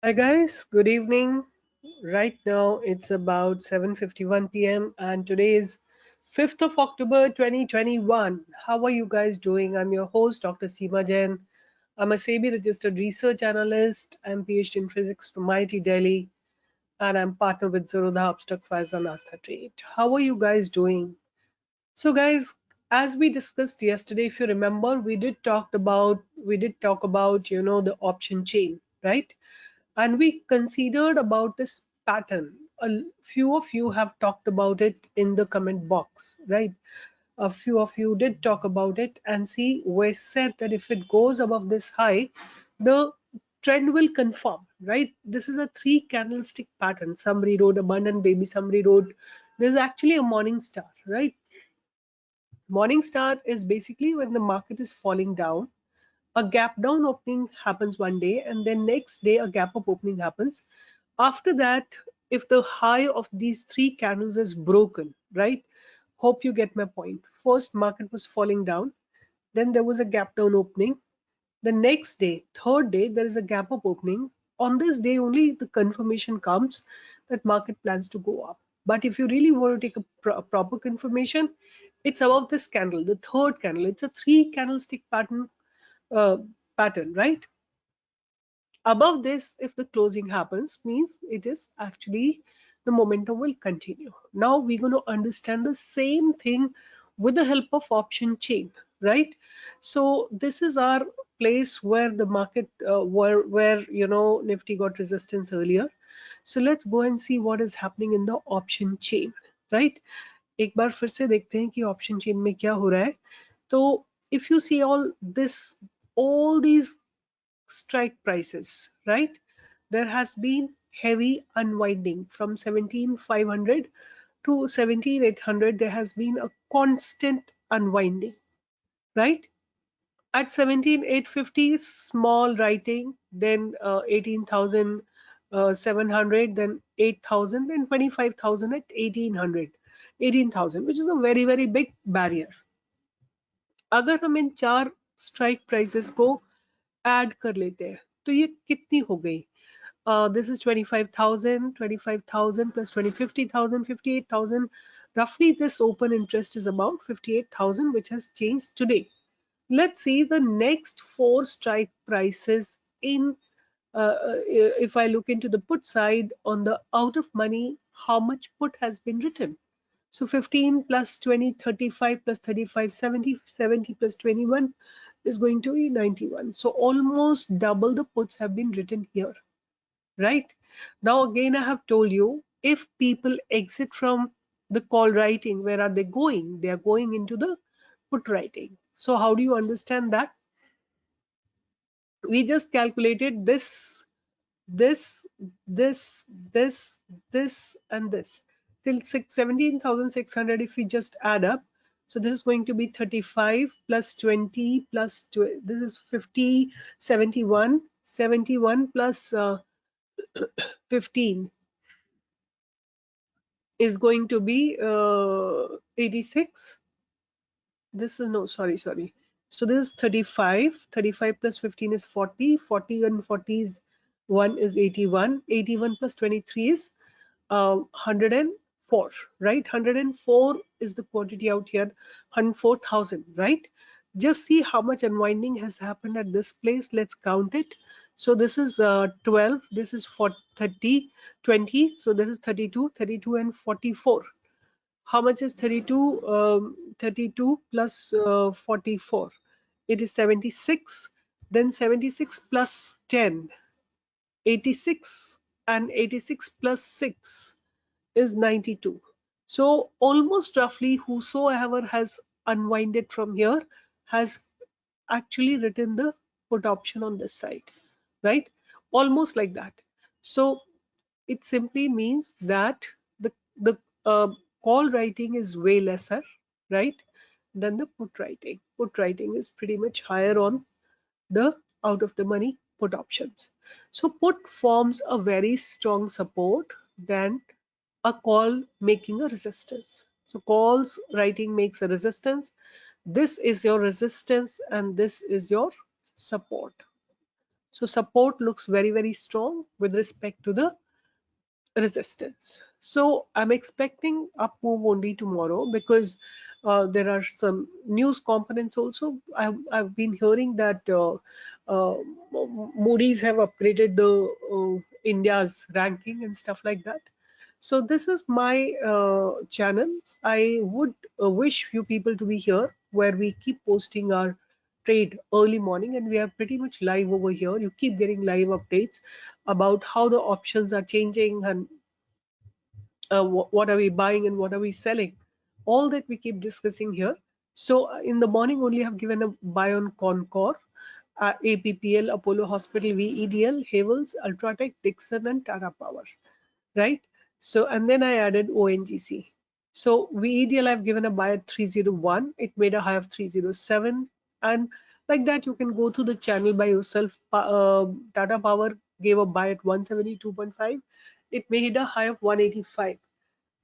Hi guys, good evening. Right now it's about 7:51 p.m. and today is 5th of October 2021. How are you guys doing? I'm your host Dr. Seema Jain. I'm a SEBI registered research analyst. I'm PhD in physics from IIT Delhi and I'm partnered with Zerodha Upstocks Visa Nasta Trade. How are you guys doing? So guys, as we discussed yesterday, if you remember, we did talk about the option chain, right? And we considered about this pattern. A few of you have talked about it in the comment box, right? A few of you did talk about it, and see, we said that if it goes above this high, the trend will confirm, right? This is a three candlestick pattern. Somebody wrote abundant baby, somebody wrote there's actually a morning star, right? Morning star is basically when the market is falling down, a gap down opening happens one day, and then next day a gap up opening happens. After that, if the high of these three candles is broken, right? Hope you get my point. First, market was falling down, then there was a gap down opening. The next day, third day, there is a gap up opening. On this day only the confirmation comes that market plans to go up. But if you really want to take a proper confirmation, it's about this candle, the third candle. It's a three candlestick uh, pattern, right? Above this, if the closing happens, means it is actually the momentum will continue. Now we're going to understand the same thing with the help of option chain, right? So this is our place where the market where Nifty got resistance earlier. So let's go and see what is happening in the option chain, right? एक बार फिर से देखते हैं कि option chain में क्या हो रहा है. तो if you see all these strike prices, right? There has been heavy unwinding from 17,500 to 17,800. There has been a constant unwinding, right? At 17,850, small writing, then 18,700, then 8,000, then 25,000 at 1,800, 18,000, which is a very, very big barrier. अगर हम इन चार strike prices को add कर लेते हैं तो ये कितनी हो गई? This is 25,000, 25,000 plus 20, 50,000, 58,000. Roughly this open interest is about 58,000, which has changed today. Let's see the next four strike prices in if I look into the put side on the out of money, how much put has been written. So 15 plus 20, 35 plus 35, 70, 70 plus 21 is going to be 91. So almost double the puts have been written here, right? Now again, I have told you, if people exit from the call writing, where are they going? They are going into the put writing. So how do you understand that? We just calculated this, this, and this till 17,600. If we just add up, so this is going to be 35 plus 20 plus this is 50, 71, 71 plus 15 is going to be 86. This is no, sorry. So this is 35. 35 plus 15 is 40. 40 and 40 is 1 is 81. 81 plus 23 is 104, right? 104 is the quantity out here. 104,000, right? Just see how much unwinding has happened at this place. Let's count it. So this is 12. This is 30, 20. So this is 32, 32 and 44. How much is 32? 32 plus 44. It is 76. Then 76 plus 10. 86. And 86 plus 6 is 92. So almost roughly whosoever has unwinded from here has actually written the put option on this side, right? Almost like that. So it simply means that the call writing is way lesser, right, than the put writing. Put writing is pretty much higher on the out of the money put options. So put forms a very strong support than a call making a resistance. So calls writing makes a resistance. This is your resistance and this is your support. So support looks very, very strong with respect to the resistance. So I'm expecting up move only tomorrow because there are some news components also. I've been hearing that Moody's have upgraded the India's ranking and stuff like that. So this is my channel. I would wish few people to be here where we keep posting our trade early morning, and we are pretty much live over here. You keep getting live updates about how the options are changing and what are we buying and what are we selling. All that we keep discussing here. So in the morning only I've given a buy on Concor, APPL, Apollo Hospital, VEDL, Havels, Ultratech, Dixon and Tata Power, right? So and then I added ONGC. So VEDL I've given a buy at 301. It made a high of 307, and like that you can go through the channel by yourself. Tata Power gave a buy at 172.5. It made a high of 185,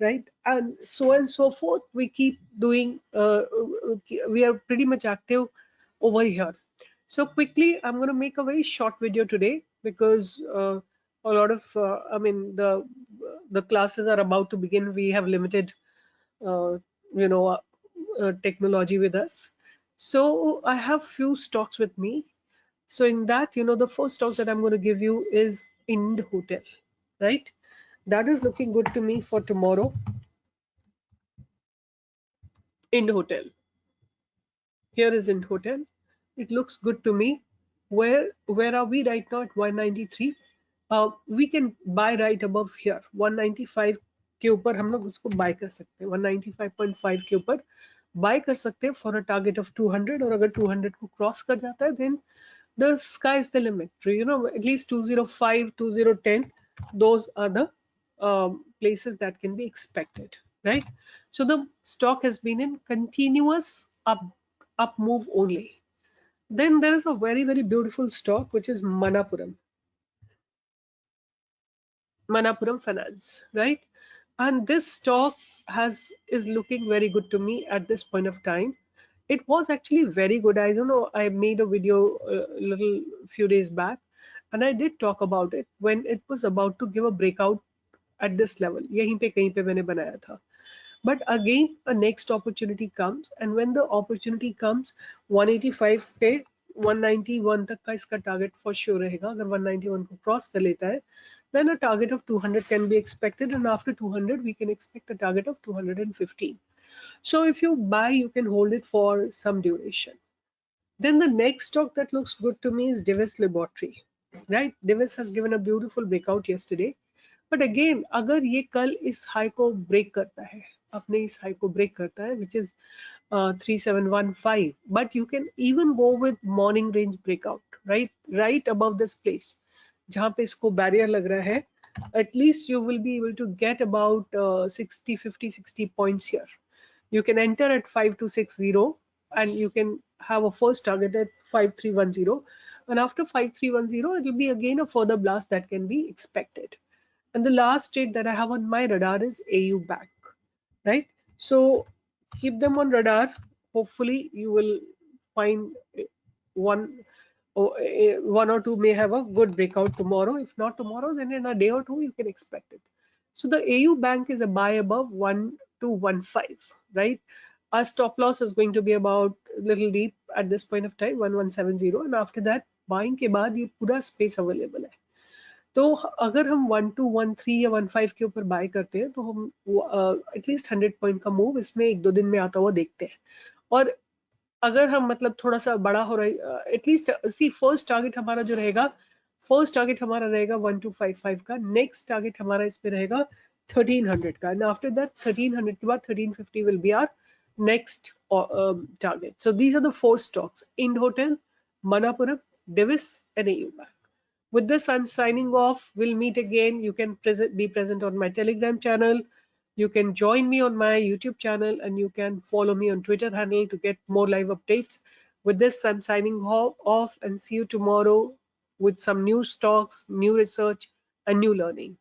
right? And so forth. We keep doing. We are pretty much active over here. So quickly, I'm going to make a very short video today because a lot of, I mean, the classes are about to begin. We have limited, uh, you know, technology with us. So I have few stocks with me. So in that, the first stock that I'm going to give you is Ind Hotel, right? That is looking good to me for tomorrow. Ind Hotel. Here is Ind Hotel. It looks good to me. Where are we right now at 193? We can buy right above here 195 के ऊपर हम लोग उसको buy कर सकते हैं 195.5 के ऊपर buy कर सकते हैं for a target of 200 और अगर 200 को cross कर जाता है then the sky is the limit. At least 205, 2010, those are the places that can be expected, right? So the stock has been in continuous up move only. Then there is a very, very beautiful stock which is Manapuram Finance, right? And this stock is looking very good to me at this point of time. It was actually very good. I don't know, I made a video a little few days back and I did talk about it when it was about to give a breakout at this level. यहीं पे कहीं पे मैंने बनाया था. But again, a next opportunity comes, and when the opportunity comes, 185 पे 191 तक का इसका target for sure रहेगा. अगर 191 को cross कर लेता है, then a target of 200 can be expected, and after 200 we can expect a target of 215. So if you buy, you can hold it for some duration. Then the next stock that looks good to me is Divis Laboratory, right? Divis has given a beautiful breakout yesterday. But again, अगर ये कल इस high को break करता है, अपने इस high को ब्रेक करता है, which is 3715, but you can even go with morning range breakout, right above this place, जहाँ पे इसको barrier लग रहा है, at least you will be able to get about 60, 50, 60 points here. You can enter at 5260 and you can have a first target at 5310, and after 5310 it will be again a further blast that can be expected. And the last trade that I have on my radar is AU Bank, right? So keep them on radar. Hopefully you will find one or two may have a good breakout tomorrow. If not tomorrow, then in a day or two you can expect it. So the AU Bank is a buy above 1215, right? Our stop loss is going to be about little deep at this point of time, 1170, and after that buying के बाद ये पूरा space available है. तो अगर हम 1213 या 15 के ऊपर बाय करते हैं तो हम एटलीस्ट 100 पॉइंट का मूव इसमें एक दो दिन में आता हुआ देखते हैं. और अगर हम मतलब थोड़ा सा बड़ा हो रहा है, एटलीस्ट सी फर्स्ट टारगेट हमारा जो रहेगा, फर्स्ट टारगेट हमारा रहेगा 1255 का, नेक्स्ट टारगेट हमारा इस पे रहेगा 1300 का, एंड आफ्टर दैट 1300 के बाद 1350 will be our next target. So these are the four stocks: Ind Hotel, Manapuram, Divis and AU Bank. With this, I'm signing off. We'll meet again. You can be present on my Telegram channel. You can join me on my YouTube channel, and you can follow me on Twitter handle to get more live updates. With this, I'm signing off and see you tomorrow with some new stocks, new research, and new learning.